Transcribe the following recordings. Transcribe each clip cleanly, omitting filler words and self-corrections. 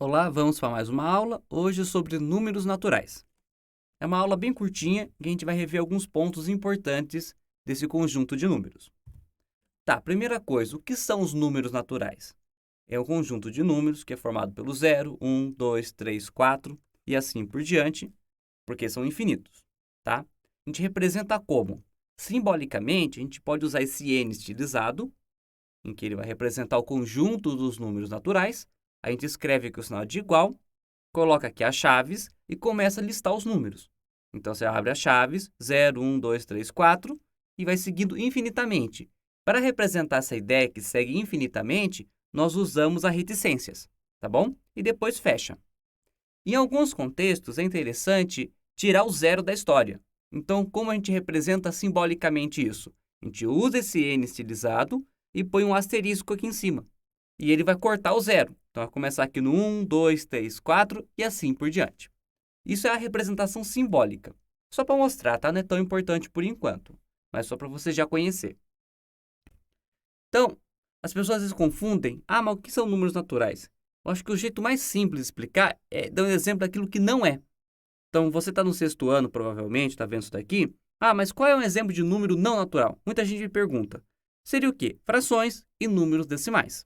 Olá, vamos para mais uma aula, hoje sobre números naturais. É uma aula bem curtinha que a gente vai rever alguns pontos importantes desse conjunto de números. Tá, primeira coisa, o que são os números naturais? É um conjunto de números que é formado pelo 0, 1, 2, 3, 4 e assim por diante, porque são infinitos, tá? A gente representa como? Simbolicamente, a gente pode usar esse n estilizado, em que ele vai representar o conjunto dos números naturais. A gente escreve aqui o sinal de igual, coloca aqui as chaves e começa a listar os números. Então, você abre as chaves, 0, 1, 2, 3, 4, e vai seguindo infinitamente. Para representar essa ideia que segue infinitamente, nós usamos as reticências, tá bom? E depois fecha. Em alguns contextos, é interessante tirar o zero da história. Então, como a gente representa simbolicamente isso? A gente usa esse n estilizado e põe um asterisco aqui em cima. E ele vai cortar o zero. Então, vai começar aqui no 1, 2, 3, 4 e assim por diante. Isso é a representação simbólica. Só para mostrar, tá? Não é tão importante por enquanto, mas só para você já conhecer. Então, as pessoas às vezes confundem. Ah, mas o que são números naturais? Eu acho que o jeito mais simples de explicar é dar um exemplo daquilo que não é. Então, você está no sexto ano, provavelmente, está vendo isso daqui. Ah, mas qual é um exemplo de número não natural? Muita gente me pergunta. Seria o quê? Frações e números decimais.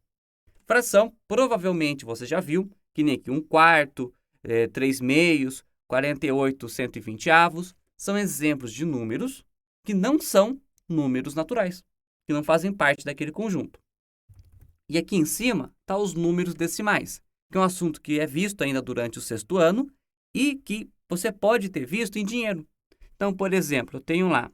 Fração, provavelmente você já viu, que nem aqui 1/4, 3 meios, 48 120avos, são exemplos de números que não são números naturais, que não fazem parte daquele conjunto. E aqui em cima está os números decimais, que é um assunto que é visto ainda durante o sexto ano e que você pode ter visto em dinheiro. Então, por exemplo, eu tenho lá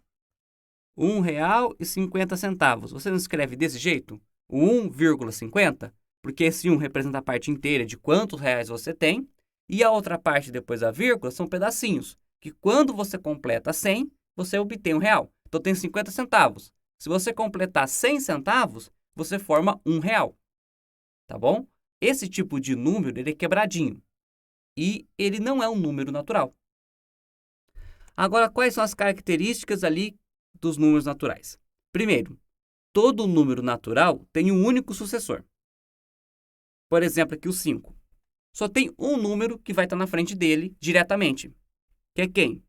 R$ 1,50. Você não escreve desse jeito? O 1,50? Porque esse 1 representa a parte inteira de quantos reais você tem, e a outra parte depois da vírgula são pedacinhos, que quando você completa 100, você obtém R$ 1. Então, tem 50 centavos. Se você completar 100 centavos, você forma R$ 1, tá bom? Esse tipo de número, ele é quebradinho, e ele não é um número natural. Agora, quais são as características ali dos números naturais? Primeiro, todo número natural tem um único sucessor. Por exemplo, aqui o 5. Só tem um número que vai estar na frente dele diretamente, que é quem?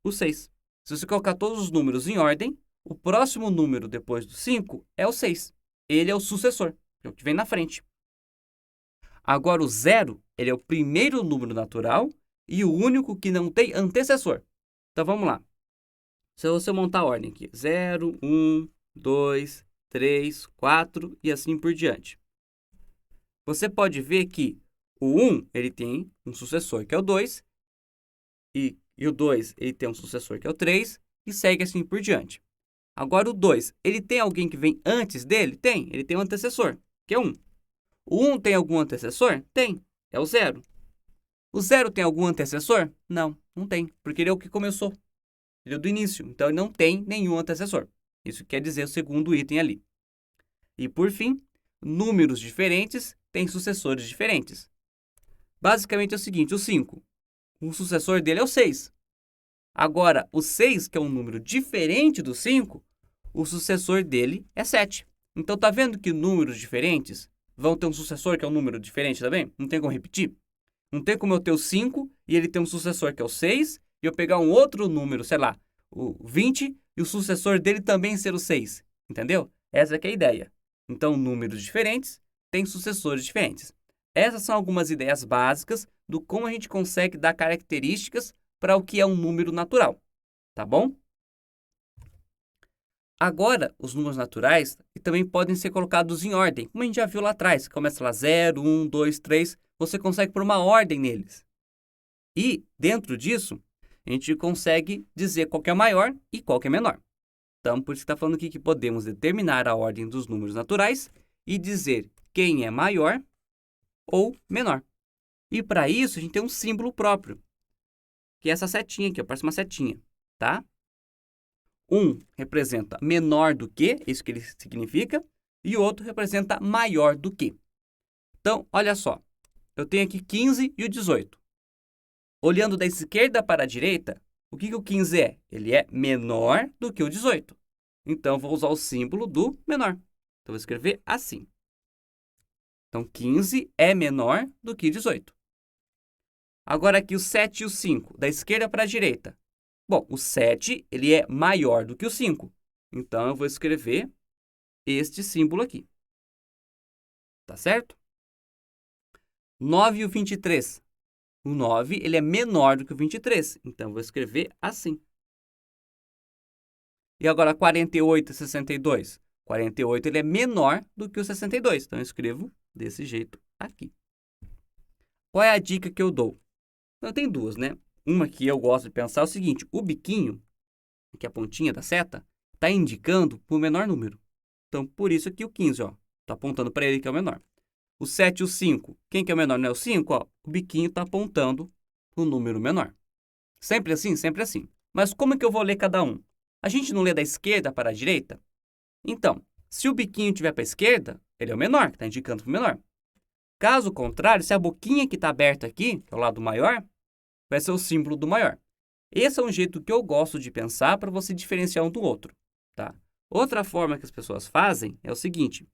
O 6. Se você colocar todos os números em ordem, o próximo número depois do 5 é o 6. Ele é o sucessor, é o que vem na frente. Agora, o 0, ele é o primeiro número natural e o único que não tem antecessor. Então, vamos lá. Se você montar a ordem aqui, 0, 1, 2, 3, 4 e assim por diante. Você pode ver que o 1 ele tem um sucessor, que é o 2, e o 2 ele tem um sucessor, que é o 3, e segue assim por diante. Agora, o 2, ele tem alguém que vem antes dele? Tem, ele tem um antecessor, que é 1. O 1 tem algum antecessor? Tem, é o 0. O 0 tem algum antecessor? Não, não tem, porque ele é o que começou. Ele é do início, então ele não tem nenhum antecessor. Isso quer dizer o segundo item ali. E, por fim, números diferentes têm sucessores diferentes. Basicamente é o seguinte, o 5, o sucessor dele é o 6. Agora, o 6, que é um número diferente do 5, o sucessor dele é 7. Então, tá vendo que números diferentes vão ter um sucessor que é um número diferente também? Não tem como repetir? Não tem como eu ter o 5 e ele ter um sucessor que é o 6, e eu pegar um outro número, sei lá, o 20, e o sucessor dele também ser o 6. Entendeu? Essa que é a ideia. Então, números diferentes têm sucessores diferentes. Essas são algumas ideias básicas do como a gente consegue dar características para o que é um número natural, tá bom? Agora, os números naturais também podem ser colocados em ordem, como a gente já viu lá atrás. Começa lá 0, 1, 2, 3, você consegue pôr uma ordem neles. E, dentro disso, a gente consegue dizer qual que é maior e qual que é menor. Então, por isso que está falando aqui que podemos determinar a ordem dos números naturais e dizer quem é maior ou menor. E para isso, a gente tem um símbolo próprio, que é essa setinha aqui, parece uma setinha, tá? 1 representa menor do que, isso que ele significa, e o outro representa maior do que. Então, olha só, eu tenho aqui 15 e o 18. Olhando da esquerda para a direita, o que o 15 é? Ele é menor do que o 18. Então, vou usar o símbolo do menor. Então, vou escrever assim. Então, 15 é menor do que 18. Agora aqui o 7 e o 5, da esquerda para a direita. Bom, o 7 ele é maior do que o 5. Então, eu vou escrever este símbolo aqui. Tá certo? 9 e o 23. O 9 ele é menor do que o 23. Então, eu vou escrever assim. E agora 48 e 62. 48 ele é menor do que o 62. Então, eu escrevo desse jeito aqui. Qual é a dica que eu dou? Então, tem duas, né? Uma que eu gosto de pensar é o seguinte. O biquinho, que é a pontinha da seta, está indicando para o menor número. Então, por isso aqui o 15, ó. Está apontando para ele que é o menor. O 7 e o 5. Quem que é o menor? Não é o 5? Ó, o biquinho está apontando para o número menor. Sempre assim? Sempre assim. Mas como é que eu vou ler cada um? A gente não lê da esquerda para a direita? Então, se o biquinho estiver para a esquerda, ele é o menor, que está indicando para o menor. Caso contrário, se a boquinha que está aberta aqui, que é o lado maior, vai ser o símbolo do maior. Esse é um jeito que eu gosto de pensar para você diferenciar um do outro, tá? Outra forma que as pessoas fazem é o seguinte.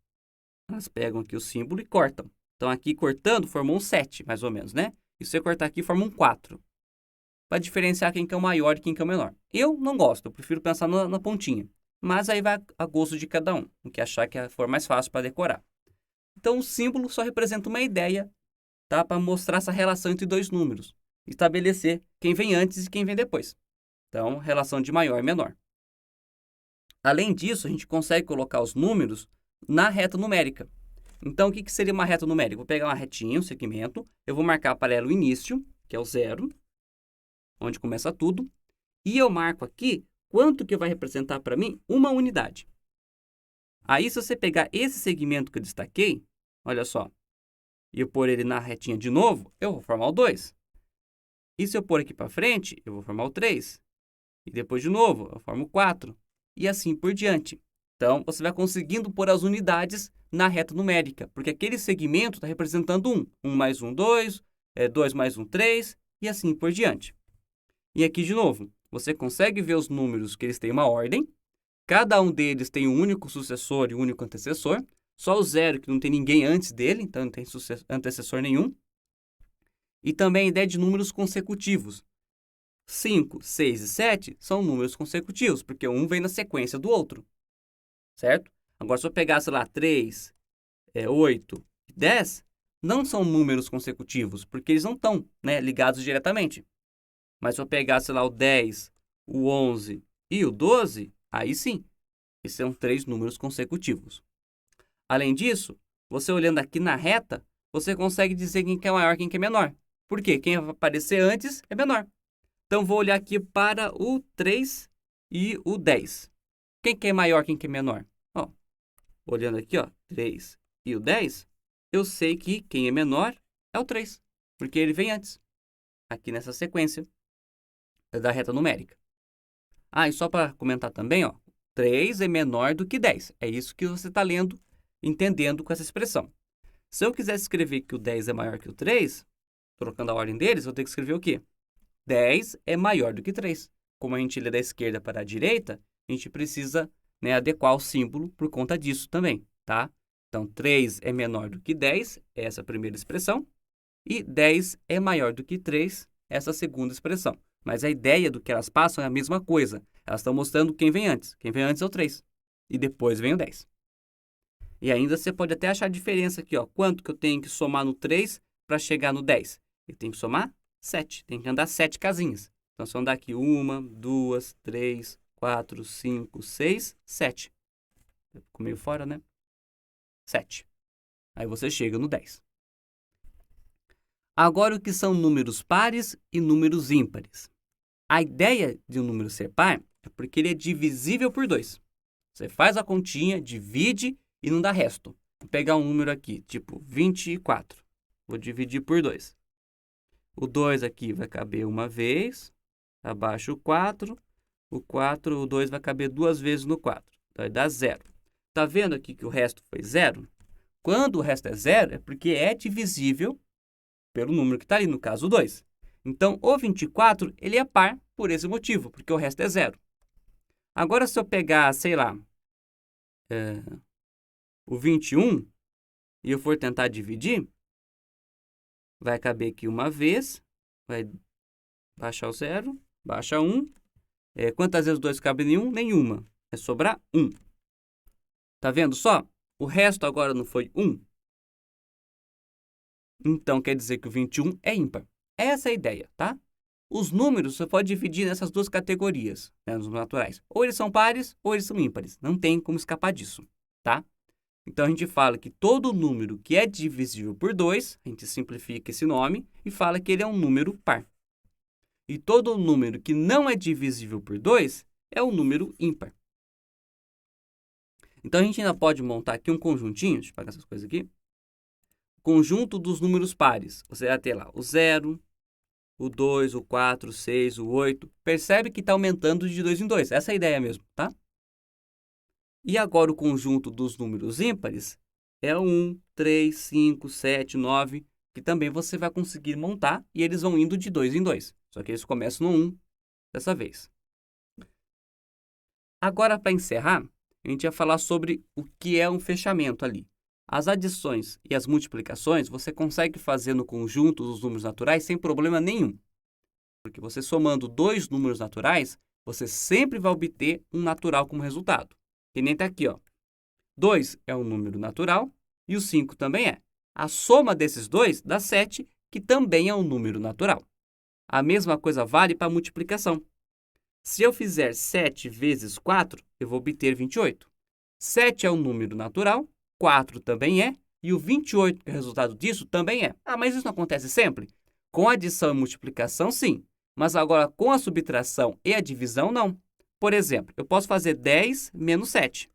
Elas pegam aqui o símbolo e cortam. Então, aqui cortando, formou um 7, mais ou menos, né? E se você cortar aqui, forma um 4. Para diferenciar quem que é o maior e quem que é o menor. Eu não gosto, eu prefiro pensar na pontinha. Mas aí vai a gosto de cada um, o que achar que for mais fácil para decorar. Então, o símbolo só representa uma ideia, tá? Para mostrar essa relação entre dois números. Estabelecer quem vem antes e quem vem depois. Então, relação de maior e menor. Além disso, a gente consegue colocar os números na reta numérica. Então, o que seria uma reta numérica? Vou pegar uma retinha, um segmento, eu vou marcar paralelo início, que é o 0, onde começa tudo, e eu marco aqui quanto que vai representar para mim uma unidade. Aí, se você pegar esse segmento que eu destaquei, olha só, e eu pôr ele na retinha de novo, eu vou formar o 2. E se eu pôr aqui para frente, eu vou formar o 3. E depois de novo, eu formo o 4. E assim por diante. Então, você vai conseguindo pôr as unidades na reta numérica, porque aquele segmento está representando 1. 1 mais 1, 2. 2 mais 1, 3. E assim por diante. E aqui, de novo, você consegue ver os números que eles têm uma ordem. Cada um deles tem um único sucessor e um único antecessor. Só o 0 que não tem ninguém antes dele, então não tem antecessor nenhum. E também a ideia de números consecutivos. 5, 6 e 7 são números consecutivos, porque um vem na sequência do outro, certo? Agora, se eu pegar, sei lá, 3, 8 e 10, não são números consecutivos, porque eles não estão, né, ligados diretamente. Mas se eu pegar, sei lá, o 10, o 11 e o 12, aí sim, esses são 3 números consecutivos. Além disso, você olhando aqui na reta, você consegue dizer quem que é maior e quem que é menor. Por quê? Quem vai aparecer antes é menor. Então, vou olhar aqui para o 3 e o 10. Quem que é maior, quem que é menor? Ó, olhando aqui, ó, 3 e o 10, eu sei que quem é menor é o 3, porque ele vem antes, aqui nessa sequência da reta numérica. Ah, e só para comentar também, ó, 3 é menor do que 10. É isso que você está lendo, entendendo com essa expressão. Se eu quisesse escrever que o 10 é maior que o 3, trocando a ordem deles, eu vou ter que escrever o quê? 10 é maior do que 3. Como a gente lê da esquerda para a direita, a gente precisa, né, adequar o símbolo por conta disso também, tá? Então, 3 é menor do que 10, essa é a primeira expressão, e 10 é maior do que 3, essa é a segunda expressão. Mas a ideia do que elas passam é a mesma coisa. Elas estão mostrando quem vem antes. Quem vem antes é o 3, e depois vem o 10. E ainda você pode até achar a diferença aqui, ó. Quanto que eu tenho que somar no 3 para chegar no 10? Eu tenho que somar 7. Tem que andar 7 casinhas. Então, se eu andar aqui 1, 2, 3, 4, 5, 6, 7. Ficou meio fora, né? 7. Aí você chega no 10. Agora, o que são números pares e números ímpares? A ideia de um número ser par é porque ele é divisível por 2. Você faz a continha, divide e não dá resto. Vou pegar um número aqui, tipo 24. Vou dividir por 2. O 2 aqui vai caber uma vez, abaixo o 4. O 2 vai caber 2 vezes no 4. Então, vai dar 0. Está vendo aqui que o resto foi 0? Quando o resto é 0, é porque é divisível pelo número que está ali, no caso 2. Então, o 24, ele é par por esse motivo, porque o resto é 0. Agora, se eu pegar, sei lá, o 21, e eu for tentar dividir, vai caber aqui uma vez, vai baixar o 0, baixa 1. Quantas vezes 2 cabe em 1? Nenhuma. Vai sobrar 1. Tá vendo só? O resto agora não foi 1. Então, quer dizer que o 21 é ímpar. Essa é a ideia, tá? Os números você pode dividir nessas duas categorias, né, nos naturais. Ou eles são pares, ou eles são ímpares. Não tem como escapar disso, tá? Então, a gente fala que todo número que é divisível por 2, a gente simplifica esse nome e fala que ele é um número par. E todo número que não é divisível por 2 é um número ímpar. Então, a gente ainda pode montar aqui um conjuntinho, deixa eu apagar essas coisas aqui. Conjunto dos números pares. Você vai ter lá o 0, o 2, o 4, o 6, o 8. Percebe que está aumentando de 2 em 2. Essa é a ideia mesmo, tá? E agora o conjunto dos números ímpares é o 1, 3, 5, 7, 9, que também você vai conseguir montar e eles vão indo de 2 em 2. Só que eles começam no 1 dessa vez. Agora, para encerrar, a gente vai falar sobre o que é um fechamento ali. As adições e as multiplicações você consegue fazer no conjunto dos números naturais sem problema nenhum. Porque você somando dois números naturais, você sempre vai obter um natural como resultado. Que nem está aqui, ó. 2 é um número natural e o 5 também é. A soma desses dois dá 7, que também é um número natural. A mesma coisa vale para a multiplicação. Se eu fizer 7 vezes 4, eu vou obter 28. 7 é um número natural, 4 também é, e o 28, que é o resultado disso, também é. Ah, mas isso não acontece sempre? Com adição e multiplicação, sim. Mas agora, com a subtração e a divisão, não. Por exemplo, eu posso fazer 10 menos 7.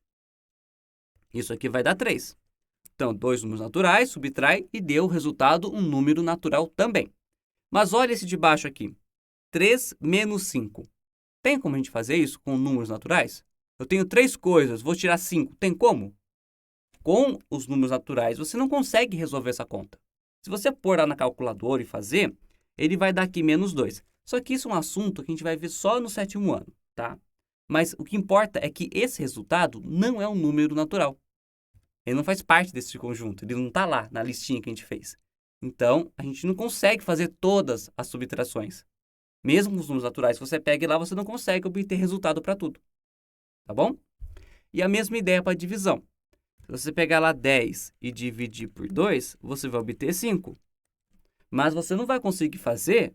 Isso aqui vai dar 3. Então, dois números naturais, subtrai e deu o resultado um número natural também. Mas olha esse de baixo aqui. 3 menos 5. Tem como a gente fazer isso com números naturais? Eu tenho 3 coisas, vou tirar 5. Tem como? Com os números naturais, você não consegue resolver essa conta. Se você pôr lá na calculadora e fazer, ele vai dar aqui menos 2. Só que isso é um assunto que a gente vai ver só no 7º ano, tá? Mas o que importa é que esse resultado não é um número natural. Ele não faz parte desse conjunto, ele não está lá na listinha que a gente fez. Então, a gente não consegue fazer todas as subtrações. Mesmo com os números naturais que você pega lá, você não consegue obter resultado para tudo. Tá bom? E a mesma ideia para a divisão. Se você pegar lá 10 e dividir por 2, você vai obter 5. Mas você não vai conseguir fazer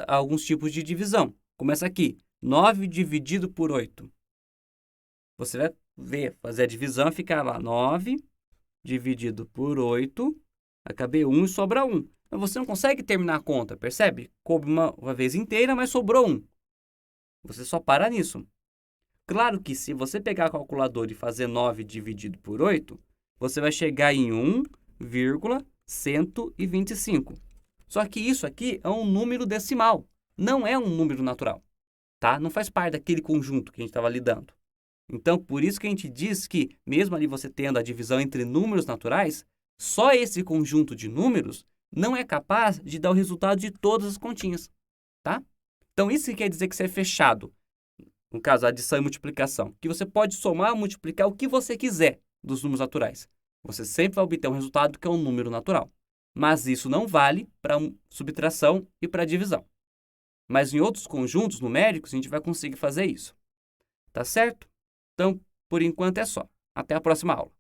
alguns tipos de divisão. Começa aqui, 9 dividido por 8. Você vai fazer a divisão e ficar lá, 9 dividido por 8, vai caber 1 e sobra 1. Mas você não consegue terminar a conta, percebe? Coube uma vez inteira, mas sobrou 1. Você só para nisso. Claro que se você pegar a calculadora e fazer 9 dividido por 8, você vai chegar em 1,125. Só que isso aqui é um número decimal, não é um número natural, tá? Não faz parte daquele conjunto que a gente estava lidando. Então, por isso que a gente diz que, mesmo ali você tendo a divisão entre números naturais, só esse conjunto de números não é capaz de dar o resultado de todas as continhas, tá? Então, isso que quer dizer que você é fechado. No caso, adição e multiplicação, que você pode somar ou multiplicar o que você quiser dos números naturais. Você sempre vai obter um resultado que é um número natural. Mas isso não vale para subtração e para divisão. Mas em outros conjuntos numéricos, a gente vai conseguir fazer isso. Tá certo? Então, por enquanto é só. Até a próxima aula.